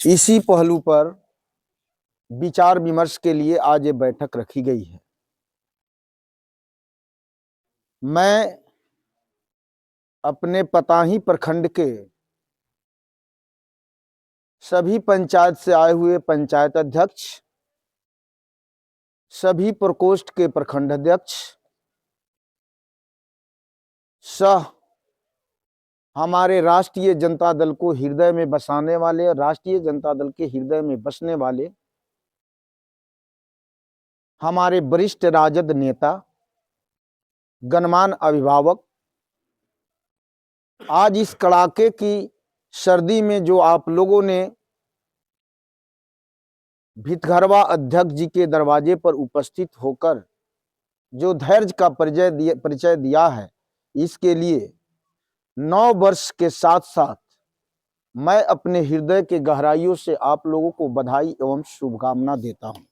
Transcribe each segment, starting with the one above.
इसी पहलू पर विचार विमर्श के लिए आज ये बैठक रखी गई है। मैं अपने पताही प्रखंड के सभी पंचायत से आए हुए पंचायत अध्यक्ष, सभी प्रकोष्ठ के प्रखंड अध्यक्ष, सह हमारे राष्ट्रीय जनता दल को हृदय में बसाने वाले, राष्ट्रीय जनता दल के हृदय में बसने वाले हमारे वरिष्ठ राजद नेता, गणमान्य अभिभावक, आज इस कड़ाके की सर्दी में जो आप लोगों ने भितघरवा अध्यक्ष जी के दरवाजे पर उपस्थित होकर जो धैर्य का परिचय दिया है, इसके लिए 9 वर्ष के साथ साथ मैं अपने हृदय के गहराइयों से आप लोगों को बधाई एवं शुभकामना देता हूं।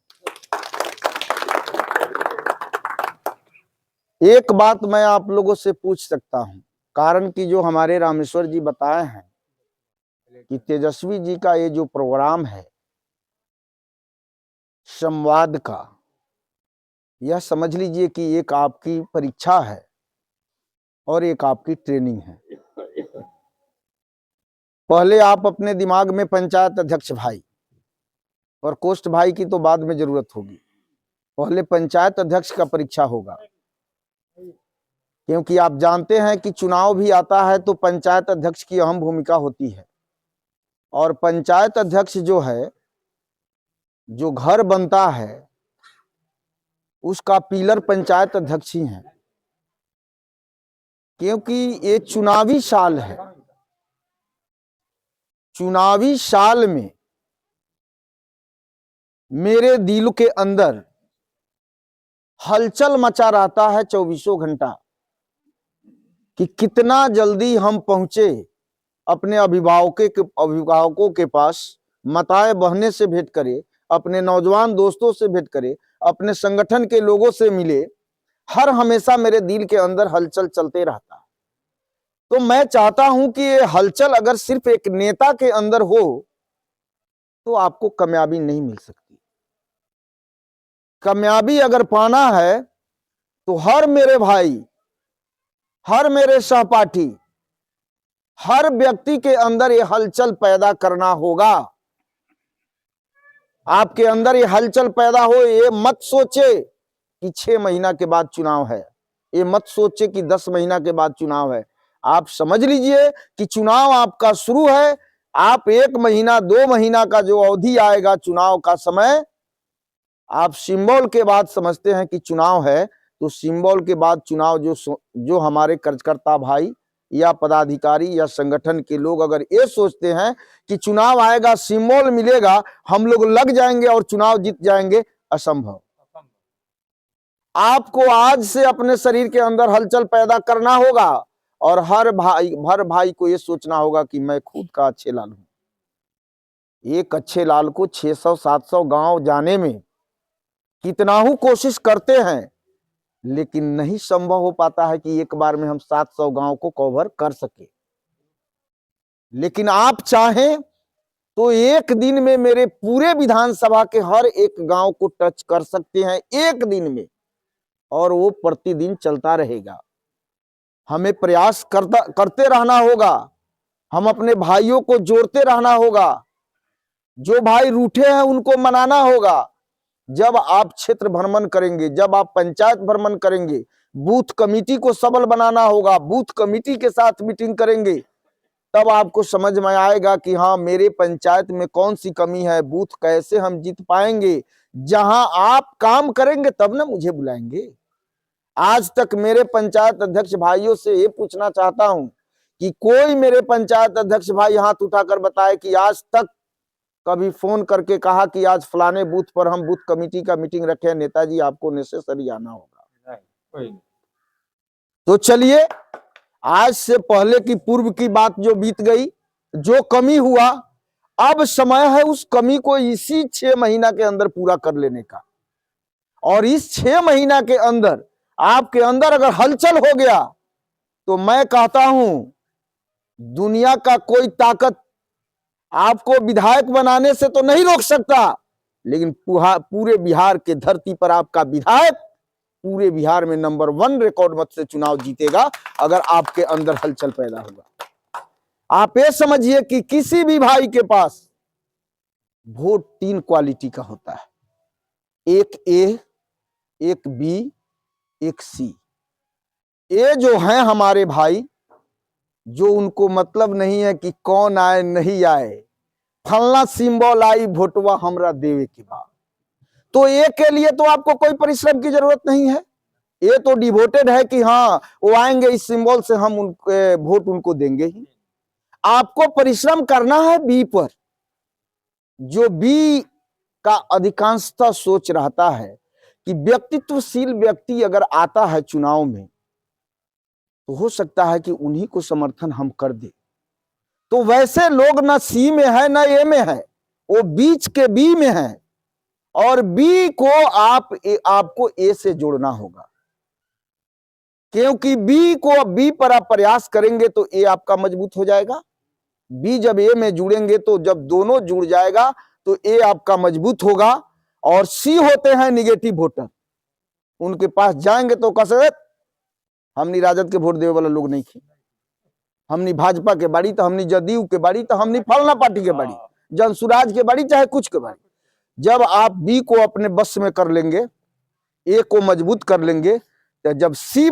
एक बात मैं आप लोगों से पूछ सकता हूं, कारण कि जो हमारे रामेश्वर जी बताए हैं कि तेजस्वी जी का ये जो प्रोग्राम है संवाद का, यह समझ लीजिए कि एक आपकी परीक्षा है और एक आपकी ट्रेनिंग है। पहले आप अपने दिमाग में पंचायत अध्यक्ष भाई और कोष्ठ भाई की तो बाद में जरूरत होगी, पहले पंचायत अध्यक्ष का परीक्षा होगा, क्योंकि आप जानते हैं कि चुनाव भी आता है तो पंचायत अध्यक्ष की अहम भूमिका होती है। और पंचायत अध्यक्ष जो है, जो घर बनता है, उसका पिलर पंचायत अध्यक्ष ही है, क्योंकि ये चुनावी साल है। चुनावी साल में मेरे दिल के अंदर हलचल मचा रहता है 24 घंटा कि कितना जल्दी हम पहुंचे अपने अभिभावकों के पास, माताएं बहने से भेंट करे, अपने नौजवान दोस्तों से भेंट करे, अपने संगठन के लोगों से मिले। हर हमेशा मेरे दिल के अंदर हलचल चलते रहता है। तो मैं चाहता हूं कि ये हलचल अगर सिर्फ एक नेता के अंदर हो तो आपको कामयाबी नहीं मिल सकती। कामयाबी अगर पाना है तो हर मेरे भाई, हर मेरे सहपाठी, हर व्यक्ति के अंदर ये हलचल पैदा करना होगा। आपके अंदर ये हलचल पैदा हो। ये मत सोचे कि 6 महीना के बाद चुनाव है, ये मत सोचे कि 10 महीना के बाद चुनाव है। आप समझ लीजिए कि चुनाव आपका शुरू है। आप 1 महीना 2 महीना का जो अवधि आएगा चुनाव का समय, आप सिंबल के बाद समझते हैं कि चुनाव है, तो सिंबल के बाद चुनाव जो हमारे कार्यकर्ता भाई या पदाधिकारी या संगठन के लोग अगर ये सोचते हैं कि चुनाव आएगा, सिंबल मिलेगा, हम लोग लग जाएंगे और चुनाव जीत जाएंगे, असंभव। आपको आज से अपने शरीर के अंदर हलचल पैदा करना होगा और हर भाई को ये सोचना होगा कि मैं खुद का अच्छे लाल हूं। एक अच्छे लाल को 600-700 गांव जाने में कितना ही कोशिश करते हैं, लेकिन नहीं संभव हो पाता है कि एक बार में हम 700 गांव को कवर कर सके। लेकिन आप चाहें तो एक दिन में मेरे पूरे विधानसभा के हर एक गांव को टच कर सकते हैं, एक दिन में, और वो प्रतिदिन चलता रहेगा। हमें प्रयास करते रहना होगा, हम अपने भाइयों को जोड़ते रहना होगा, जो भाई रूठे हैं उनको मनाना होगा। जब आप क्षेत्र भ्रमण करेंगे, जब आप पंचायत भ्रमण करेंगे, बूथ कमेटी को सबल बनाना होगा, बूथ कमेटी के साथ मीटिंग करेंगे, तब आपको समझ में आएगा कि हाँ, मेरे पंचायत में कौन सी कमी है, बूथ कैसे हम जीत पाएंगे। जहां आप काम करेंगे तब ना मुझे बुलाएंगे। आज तक मेरे पंचायत अध्यक्ष भाइयों से ये पूछना चाहता हूं कि कोई मेरे पंचायत अध्यक्ष भाई हाथ उठाकर बताए कि आज तक कभी फोन करके कहा कि आज फलाने बूथ पर हम बूथ कमेटी का मीटिंग रखे, नेताजी आपको नेसेसरी आना होगा। तो चलिए, आज से पहले की पूर्व की बात जो बीत गई, जो कमी हुआ, अब समय है उस कमी को इसी 6 महीना के अंदर पूरा कर लेने का। और इस 6 महीना के अंदर आपके अंदर अगर हलचल हो गया तो मैं कहता हूं दुनिया का कोई ताकत आपको विधायक बनाने से तो नहीं रोक सकता, लेकिन पूरे बिहार के धरती पर आपका विधायक पूरे बिहार में नंबर 1 रिकॉर्ड मत से चुनाव जीतेगा अगर आपके अंदर हलचल पैदा होगा। आप ये समझिए कि किसी भी भाई के पास वोट 3 क्वालिटी का होता है, एक ए, एक बी, एक सी। ये जो है हमारे भाई, जो उनको मतलब नहीं है कि कौन आए नहीं आए, फलना सिंबल आई वोटवा हमरा देवे के बाद, तो ये के लिए तो आपको कोई परिश्रम की जरूरत नहीं है। ये तो डिवोटेड है कि हाँ वो आएंगे, इस सिंबल से हम उनके वोट उनको देंगे ही। आपको परिश्रम करना है बी पर। जो बी का अधिकांशतः सोच रहता है कि व्यक्तित्वशील व्यक्ति अगर आता है चुनाव में तो हो सकता है कि उन्हीं को समर्थन हम कर दे। तो वैसे लोग ना सी में है ना ए में है, वो बीच के बी में है, और बी को आपको ए से जोड़ना होगा, क्योंकि बी पर आप प्रयास करेंगे तो ए आपका मजबूत हो जाएगा। बी जब ए में जुड़ेंगे तो जब दोनों जुड़ जाएगा तो ए आपका मजबूत होगा। और सी होते हैं निगेटिव वोटर, उनके पास जाएंगे तो कैसे हमनी राजद के वोट देवे वाला लोग नहीं थे, हमनी भाजपा के बाड़ी तो हमनी जदयू के बाड़ी तो हमनी फलना पार्टी के बाड़ी, जनसुराज के बाड़ी चाहे कुछ के बाड़ी। जब आप बी को अपने बस में कर लेंगे, ए को मजबूत कर लेंगे, तो जब सी